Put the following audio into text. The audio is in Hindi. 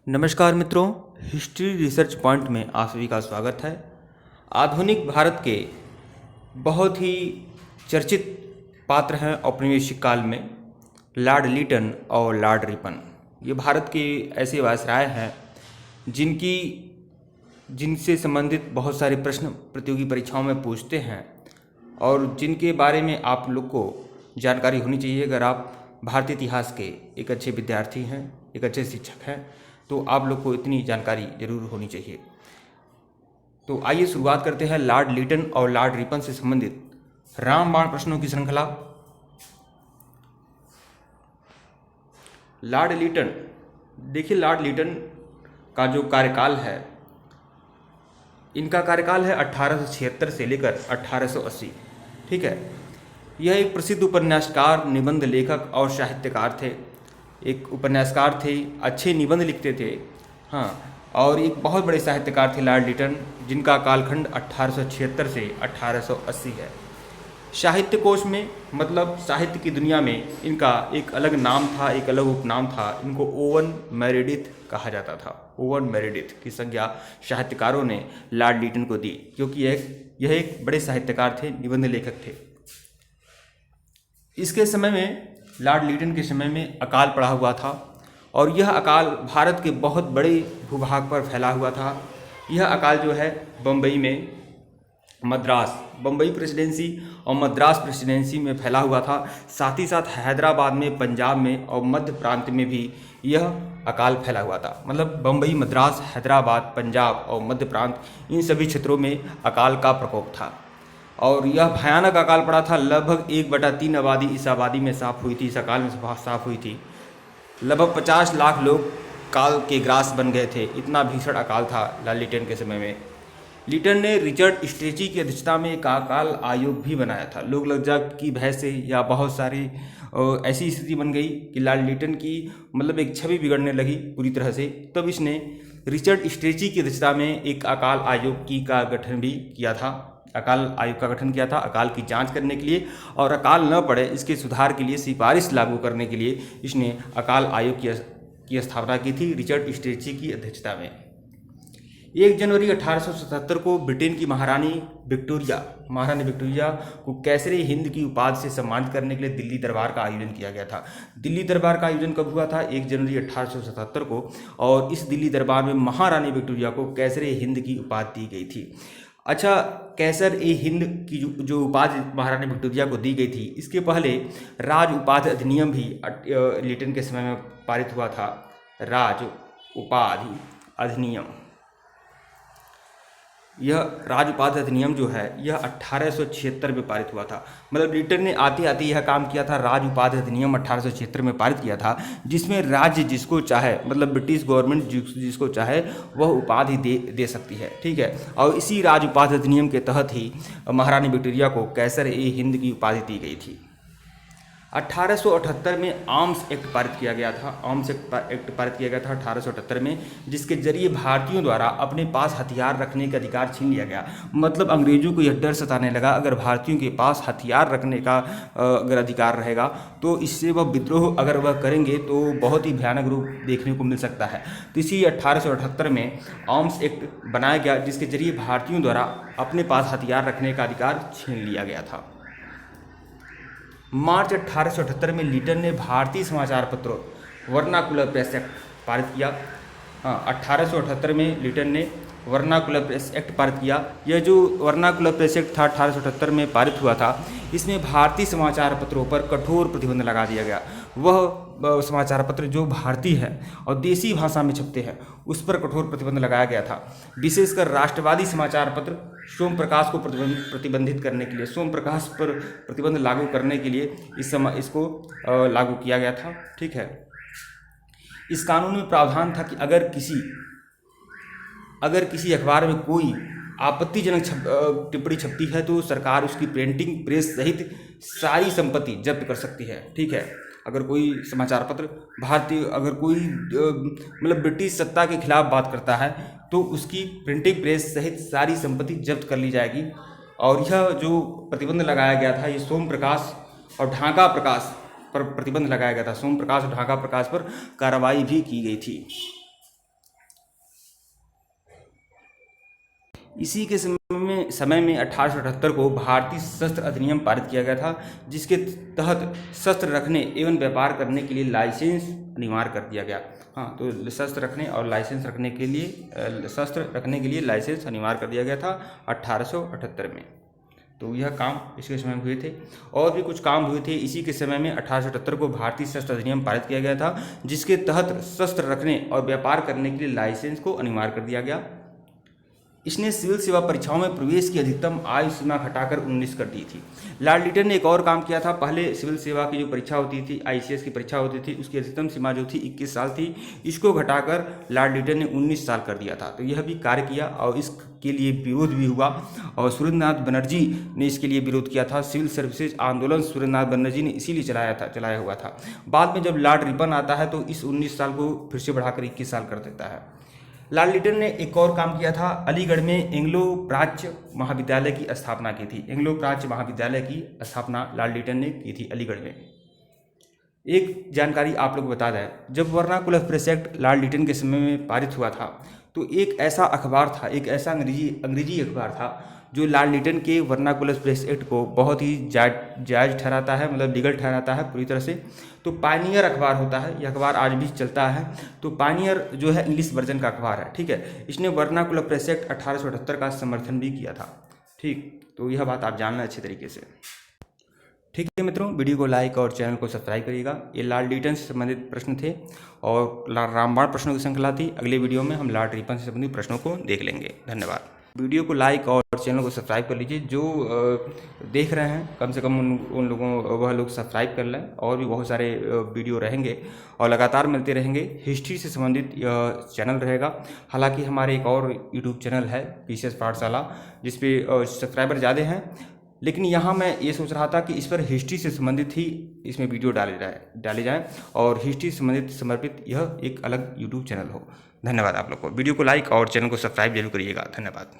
नमस्कार मित्रों, हिस्ट्री रिसर्च पॉइंट में आप सभी का स्वागत है। आधुनिक भारत के बहुत ही चर्चित पात्र हैं औपनिवेशिक काल में लॉर्ड लिटन और लॉर्ड रिपन। ये भारत के ऐसे वायसराय हैं जिनसे संबंधित बहुत सारे प्रश्न प्रतियोगी परीक्षाओं में पूछते हैं और जिनके बारे में आप लोग को जानकारी होनी चाहिए। अगर आप भारतीय इतिहास के एक अच्छे विद्यार्थी हैं, एक अच्छे शिक्षक हैं, तो आप लोग को इतनी जानकारी जरूर होनी चाहिए। तो आइए शुरुआत करते हैं लॉर्ड लिटन और लॉर्ड रिपन से संबंधित रामबाण प्रश्नों की श्रृंखला। लॉर्ड लिटन, देखिए लॉर्ड लिटन का जो कार्यकाल है, इनका कार्यकाल है 1876 से लेकर 1880। ठीक है, यह एक प्रसिद्ध उपन्यासकार, निबंध लेखक और साहित्यकार थे। एक उपन्यासकार थे, अच्छे निबंध लिखते थे। हाँ, और एक बहुत बड़े साहित्यकार थे लॉर्ड लिटन, जिनका कालखंड 1876 से 1880 है। साहित्य कोश में, मतलब साहित्य की दुनिया में, इनका एक अलग नाम था, एक अलग उपनाम था। इनको ओवन मेरेडिथ कहा जाता था। ओवन मेरेडिथ की संज्ञा साहित्यकारों ने लॉर्ड लिटन को दी, क्योंकि यह एक बड़े साहित्यकार थे, निबंध लेखक थे। इसके समय में, लॉर्ड लिटन के समय में अकाल पड़ा हुआ था और यह अकाल भारत के बहुत बड़े भूभाग पर फैला हुआ था। यह अकाल जो है बम्बई में, बम्बई प्रेसिडेंसी और मद्रास प्रेसिडेंसी में फैला हुआ था। साथ ही साथ हैदराबाद में, पंजाब में और मध्य प्रांत में भी यह अकाल फैला हुआ था। मतलब बम्बई, मद्रास, हैदराबाद, पंजाब और मध्य प्रांत, इन सभी क्षेत्रों में अकाल का प्रकोप था और यह भयानक अकाल पड़ा था। लगभग 1/3 आबादी इस आबादी में साफ हुई थी, इस अकाल में साफ हुई थी। लगभग 50 लाख लोग काल के ग्रास बन गए थे। इतना भीषण अकाल था लॉर्ड लिटन के समय में। लिटन ने रिचर्ड स्ट्रेची की अध्यक्षता में एक अकाल आयोग भी बनाया था। लोक लज्जा की भय से या बहुत सारी ऐसी स्थिति बन गई कि लॉर्ड लिटन की मतलब एक छवि बिगड़ने लगी पूरी तरह से। तब इसने रिचर्ड स्ट्रेची की अध्यक्षता में एक अकाल आयोग का गठन भी किया था। अकाल आयोग का गठन किया था अकाल की जांच करने के लिए, और अकाल न पड़े इसके सुधार के लिए सिफारिश लागू करने के लिए इसने अकाल आयोग की स्थापना की थी रिचर्ड स्ट्रेची की अध्यक्षता में। 1 जनवरी 1877 को ब्रिटेन की महारानी विक्टोरिया को कैसरे हिंद की उपाधि से सम्मानित करने के लिए दिल्ली दरबार का आयोजन किया गया था। दिल्ली दरबार का आयोजन कब हुआ था? 1 जनवरी 1877 को, और इस दिल्ली दरबार में महारानी विक्टोरिया को कैसरे हिंद की उपाधि दी गई थी। अच्छा, कैसर ए हिंद की जो उपाधि महारानी विक्टोरिया को दी गई थी, इसके पहले राज उपाधि अधिनियम भी लिटन के समय में पारित हुआ था। राज उपाधि अधिनियम, यह राज उपाधि अधिनियम जो है यह 1876 में पारित हुआ था। मतलब लिटन ने आते आते यह काम किया था। राज उपाधि अधिनियम 1876 में पारित किया था, जिसमें राज्य जिसको चाहे, मतलब ब्रिटिश गवर्नमेंट जिसको चाहे वह उपाधि दे सकती है। ठीक है, और इसी राज उपाधि अधिनियम के तहत ही महारानी विक्टोरिया को कैसर ए हिंद की उपाधि दी गई थी। 1878 में आर्म्स एक्ट पारित किया गया था। 1878 में, जिसके जरिए भारतीयों द्वारा अपने पास हथियार रखने का अधिकार छीन लिया गया। मतलब अंग्रेजों को यह डर सताने लगा, अगर भारतीयों के पास हथियार रखने का अगर अधिकार रहेगा तो इससे वह विद्रोह अगर वह करेंगे तो बहुत ही भयानक रूप देखने को मिल सकता है। तो इसी 1878 में आर्म्स एक्ट बनाया गया, जिसके जरिए भारतीयों द्वारा अपने पास हथियार रखने का अधिकार छीन लिया गया था। मार्च 1878 में लिटन ने भारतीय समाचार पत्रों वर्नाकुलर प्रेस एक्ट पारित किया। 1878 में लिटन ने वर्नाकुलर प्रेस एक्ट पारित किया। यह जो वर्नाकुलर प्रेस एक्ट था 1878 में पारित हुआ था, इसमें भारतीय समाचार पत्रों पर कठोर प्रतिबंध लगा दिया गया। वह समाचार पत्र जो भारतीय है और देसी भाषा में छपते हैं उस पर कठोर प्रतिबंध लगाया गया था। विशेषकर राष्ट्रवादी समाचार पत्र सोम प्रकाश को प्रतिबंधित करने के लिए, सोम प्रकाश पर प्रतिबंध लागू करने के लिए इसको लागू किया गया था। ठीक है, इस कानून में प्रावधान था कि अगर किसी अखबार में कोई आपत्तिजनक टिप्पणी छपती है तो सरकार उसकी प्रिंटिंग प्रेस सहित सारी संपत्ति जब्त कर सकती है। ठीक है, अगर कोई समाचार पत्र अगर कोई मतलब ब्रिटिश सत्ता के खिलाफ बात करता है तो उसकी प्रिंटिंग प्रेस सहित सारी संपत्ति जब्त कर ली जाएगी। और यह जो प्रतिबंध लगाया गया था, ये सोम प्रकाश और ढाका प्रकाश पर प्रतिबंध लगाया गया था। सोम प्रकाश और ढाका प्रकाश पर कार्रवाई भी की गई थी। इसी के समय में 1878 को भारतीय शस्त्र अधिनियम पारित किया गया था, जिसके तहत शस्त्र रखने एवं व्यापार करने के लिए लाइसेंस अनिवार्य कर दिया गया। हाँ, तो शस्त्र रखने और लाइसेंस रखने के लिए शस्त्र रखने के लिए लाइसेंस अनिवार्य कर दिया गया था 1878 में। तो यह काम इसके समय में हुए थे। और भी कुछ काम हुए थे इसी के समय में। 1878 को भारतीय शस्त्र अधिनियम पारित किया गया था, जिसके तहत शस्त्र रखने और व्यापार करने के लिए लाइसेंस को अनिवार्य कर दिया गया। इसने सिविल सेवा परीक्षाओं में प्रवेश की अधिकतम आयु सीमा घटाकर 19 कर दी थी। लॉर्ड लिटन ने एक और काम किया था। पहले सिविल सेवा की जो परीक्षा होती थी, ICS की परीक्षा होती थी, उसकी अधिकतम सीमा जो थी 21 साल थी। इसको घटाकर लॉर्ड लिटन ने 19 साल कर दिया था। तो यह भी कार्य किया और इसके लिए विरोध भी हुआ और सुरेंद्रनाथ बनर्जी ने इसके लिए विरोध किया था। सिविल सर्विसेज आंदोलन सुरेंद्रनाथ बनर्जी ने इसीलिए चलाया हुआ था। बाद में जब लॉर्ड रिपन आता है तो इस 19 साल को फिर से बढ़ाकर 21 साल कर देता है। लॉर्ड लिटन ने एक और काम किया था। अलीगढ़ में एंग्लो प्राच्य महाविद्यालय की स्थापना की थी। एंग्लो प्राच्य महाविद्यालय की स्थापना लॉर्ड लिटन ने की थी अलीगढ़ में। एक जानकारी आप लोग बता दें, जब Vernacular Press Act Lord Lytton के समय में पारित हुआ था, तो एक ऐसा अखबार था, एक ऐसा अंग्रेजी अखबार था जो लॉर्ड लिटन के वर्नाकुलर प्रेस एक्ट को बहुत ही जायज़ ठहराता है, मतलब लीगल ठहराता है पूरी तरह से। तो पायनियर अखबार होता है, यह अखबार आज भी चलता है। तो पायनियर जो है इंग्लिश वर्जन का अखबार है, ठीक है। इसने वर्नाकुलर प्रेस एक्ट 1878 का समर्थन भी किया था, ठीक। तो यह बात आप जानना अच्छे तरीके से, ठीक है मित्रों। वीडियो को लाइक और चैनल को सब्सक्राइब करिएगा। ये लॉर्ड लिटन से संबंधित प्रश्न थे और रामबाण प्रश्नों की श्रृंखला थी। अगले वीडियो में हम लॉर्ड रिपन से संबंधित प्रश्नों को देख लेंगे। धन्यवाद। वीडियो को लाइक और चैनल को सब्सक्राइब कर लीजिए। जो देख रहे हैं कम से कम उन लोगों वह लोग सब्सक्राइब कर लें। और भी बहुत सारे वीडियो रहेंगे और लगातार मिलते रहेंगे। हिस्ट्री से संबंधित यह चैनल रहेगा। हालांकि हमारे एक और यूट्यूब चैनल है PCS पाठशाला, जिसपे सब्सक्राइबर ज़्यादा हैं, लेकिन यहाँ मैं ये सोच रहा था कि इस पर हिस्ट्री से संबंधित ही इसमें वीडियो डाले जाएँ और हिस्ट्री से संबंधित समर्पित यह एक अलग यूट्यूब चैनल हो। धन्यवाद आप लोग को। वीडियो को लाइक और चैनल को सब्सक्राइब जरूर करिएगा। धन्यवाद।